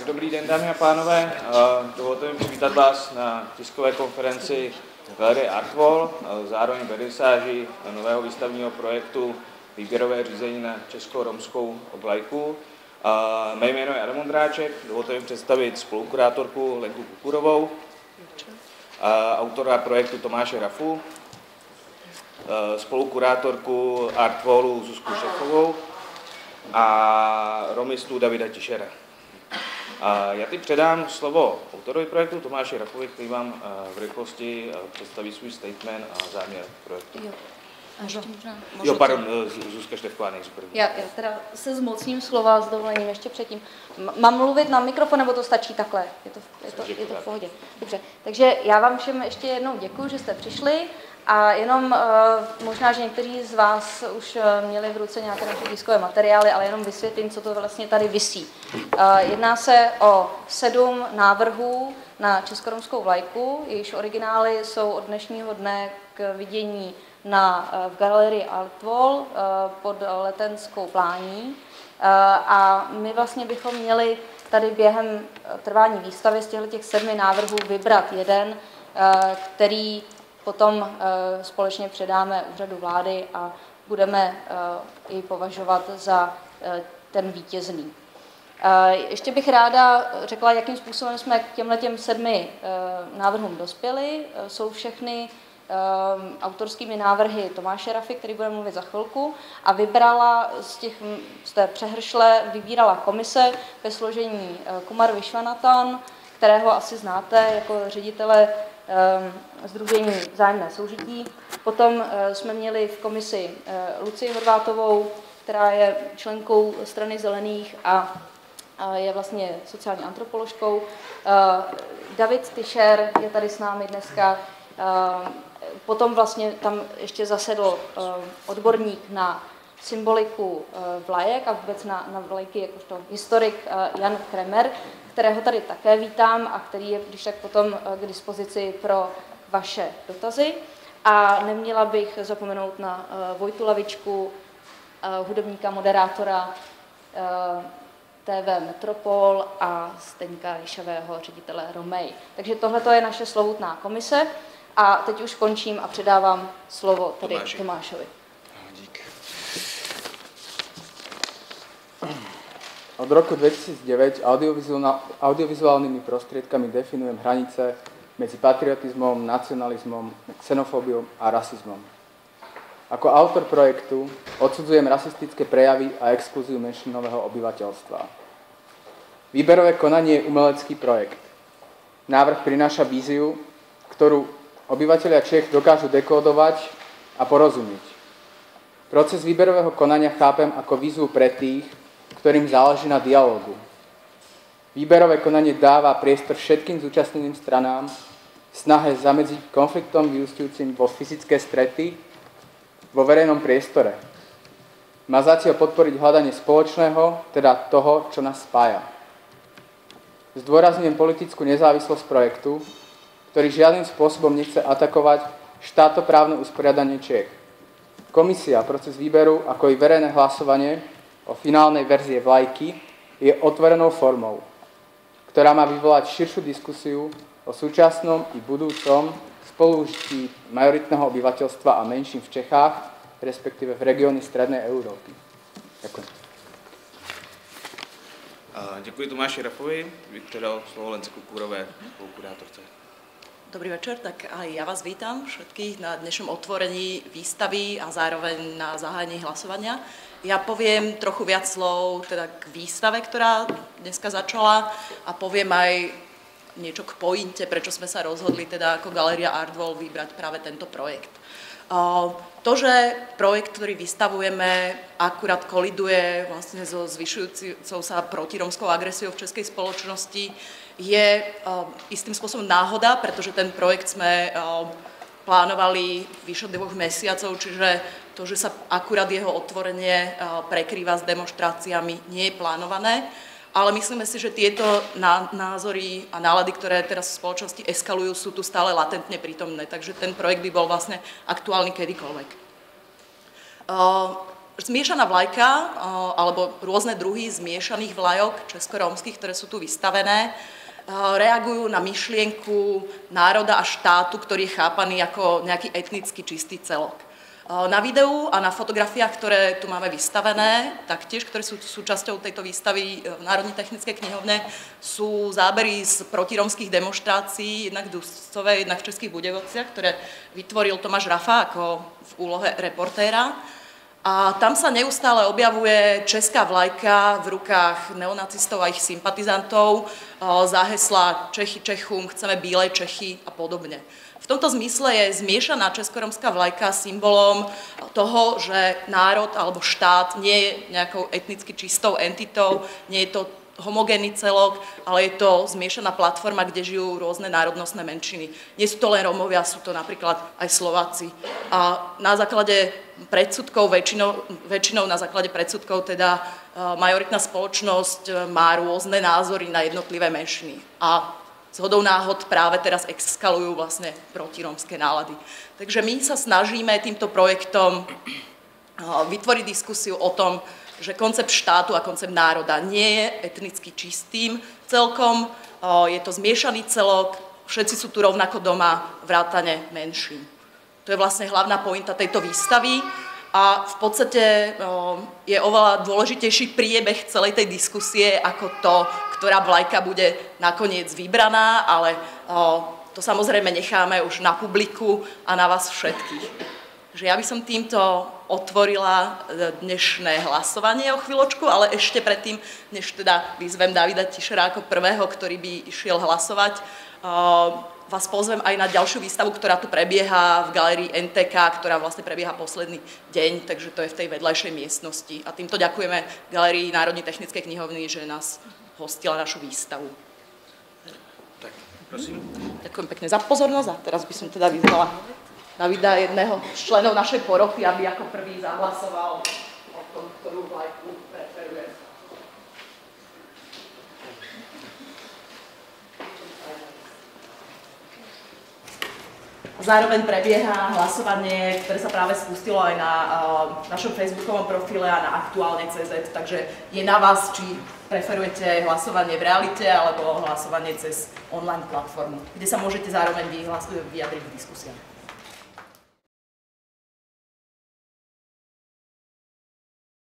Tak dobrý den, dámy a pánové. Dovolte mi přivítat vás na tiskové konferenci Galerie Artwall, zároveň vernisáži nového výstavního projektu Výběrové řízení na česko-romskou vlajku. Mé jméno je Adam Ondráček, dovolte mi představit spolukurátorku Lenku Kukurovou, autora projektu Tomáše Rafu, spolukurátorku Artwallu Zuzku Šefovou a romistu Davida Tischera. Já teď předám slovo autorovi projektu Tomáši Rafovi, který vám v rychlosti představí svůj statement a záměr projektu. Jo, pardon, Zuzka Štefková nejdřív první. Já teda se zmocním slova s dovolením ještě předtím. Mám mluvit na mikrofon, nebo to stačí takhle? Je to v pohodě. Dobře, takže já vám všem ještě jednou děkuji, že jste přišli. A jenom možná, že někteří z vás už měli v ruce nějaké naše tiskové materiály, ale jenom vysvětlím, co to vlastně tady visí. Jedná se o 7 návrhů na českoromskou vlajku, jejichž originály jsou od dnešního dne k vidění v galerii Artwall pod Letenskou plání. A my vlastně bychom měli tady během trvání výstavy z těchto 7 návrhů vybrat jeden, který potom společně předáme úřadu vlády a budeme ji považovat za ten vítězný. Ještě bych ráda řekla, jakým způsobem jsme k těmhletěm 7 návrhům dospěli. Jsou všechny autorskými návrhy Tomáše Rafy, který bude mluvit za chvilku, a vybrala z té přehršle vybírala komise ve složení Kumar Vishwanathan, kterého asi znáte jako ředitele Sdružení Vzájemné soužití. Potom jsme měli v komisi Lucii Horvátovou, která je členkou Strany zelených a je vlastně sociální antropoložkou. David Tischer je tady s námi dneska. Potom vlastně tam ještě zasedl odborník na symboliku vlajek a vůbec na vlajky jakožto historik Jan Kremer, kterého tady také vítám a který je když tak potom k dispozici pro vaše dotazy. A neměla bych zapomenout na Vojtu Lavičku, hudebníka, moderátora TV Metropol a Zdeňka Ryšavého, ředitele Romej. Takže tohle je naše slovutná komise a teď už končím a předávám slovo tady Tomášovi. Dík. Od roku 2009 audiovizuálnymi prostriedkami definujem hranice medzi patriotizmom, nacionalizmom, xenofóbiou a rasizmom. Ako autor projektu odsudzujem rasistické prejavy a exkluziu menšinového obyvateľstva. Výberové konanie je umelecký projekt. Návrh prináša víziu, ktorú obyvatelia Čech dokážu dekódovať a porozumieť. Proces výberového konania chápem ako výzvu pre tých, ktorým záleží na dialógu. Výberové konanie dáva priestor všetkým zúčastneným stranám v snahe zamedziť konfliktom vyúsťujúcim vo fyzické strety vo verejnom priestore. Má za cieľ podporiť hľadanie spoločného, teda toho, čo nás spája. Zdôrazňujem politickú nezávislosť projektu, ktorý žiadnym spôsobom nechce atakovať štátoprávne usporiadanie Čech. Komisia, proces výberu, ako i verejné hlasovanie o finálnej verzie vlajky je otvorenou formou, ktorá má vyvolať širšiu diskusiu o súčasnom i budúcom spolužití majoritného obyvateľstva a menším v Čechách, respektíve v regióne strednej Európy. Ďakujem. Děkuji Tomáši Rafovi, bych předal slovo Lence Kukurové, spolukurátorce. Dobrý večer, tak aj ja vás vítam všetkých na dnešnom otvorení výstavy a zároveň na zahájení hlasovania. Ja poviem trochu viac slov teda k výstave, ktorá dneska začala, a poviem aj niečo k pointe, prečo sme sa rozhodli teda ako Galéria Artwall vybrať práve tento projekt. To, že projekt, ktorý vystavujeme, akurát koliduje vlastne so zvyšujúcou sa protiromskou agresiou v českej spoločnosti, je istým spôsobom náhoda, pretože ten projekt sme plánovali vyše 2 mesiacov, čiže to, že sa akurát jeho otvorenie prekrýva s demonštráciami, nie je plánované. Ale myslíme si, že tieto názory a nálady, ktoré teraz v spoločnosti eskalujú, sú tu stále latentne prítomné, takže ten projekt by bol vlastne aktuálny kedykoľvek. Zmiešaná vlajka, alebo rôzne druhy zmiešaných vlajok česko-rómskych, ktoré sú tu vystavené, reagujú na myšlienku národa a štátu, ktorý je chápaný ako nejaký etnicky čistý celok. Na videu a na fotografiách, ktoré tu máme vystavené, taktiež, ktoré sú súčasťou tejto výstavy v Národnej technickej knihovne, sú zábery z protirómskych demonštrácií, jednak v Duscove, jednak v Českých Budějoviciach, ktoré vytvoril Tomáš Rafa ako v úlohe reportéra. A tam sa neustále objavuje česká vlajka v rukách neonacistov a ich sympatizantov za hesla Čechy Čechum, chceme bílej Čechy a podobne. V tomto zmysle je zmiešaná česko-rómska vlajka symbolom toho, že národ alebo štát nie je nejakou etnicky čistou entitou, nie je to homogénny celok, ale je to zmiešaná platforma, kde žijú rôzne národnostné menšiny. Nie sú to len Rómovia, sú to napríklad aj Slováci. A na základe predsudkov, väčšinou na základe predsudkov, teda majoritná spoločnosť má rôzne názory na jednotlivé menšiny. A zhodou náhod práve teraz eskalujú vlastne protirómske nálady. Takže my sa snažíme týmto projektom vytvoriť diskusiu o tom, že koncept štátu a koncept národa nie je etnicky čistým celkom, je to zmiešaný celok, všetci sú tu rovnako doma, vrátane menšín. To je vlastne hlavná pointa tejto výstavy a v podstate je oveľa dôležitejší priebeh celej tej diskusie ako to, ktorá vlajka bude nakoniec vybraná, ale to samozrejme necháme už na publiku a na vás všetkých. Že ja by som týmto otvorila dnešné hlasovanie o chvíľočku, ale ešte predtým, než teda vyzvem Davida Tischera ako prvého, ktorý by išiel hlasovať, vás pozvem aj na ďalšiu výstavu, ktorá tu prebieha v galérii NTK, ktorá vlastne prebieha posledný deň, takže to je v tej vedľajšej miestnosti. A týmto ďakujeme galérii Národnej technickej knihovny, že nás hostila našu výstavu. Tak, prosím. Ďakujem pekne za pozornosť a teraz by som teda vyzvala Davida, jedného z členov našej poroty, aby ako prvý zahlasoval o tom, ktorú vlajku preferuje. Zároveň prebieha hlasovanie, ktoré sa práve spustilo aj na našom facebookovom profile a na aktuálne.cz, takže je na vás, či preferujete hlasovanie v realite alebo hlasovanie cez online platformu, kde sa môžete zároveň vyjadriť v diskusiách.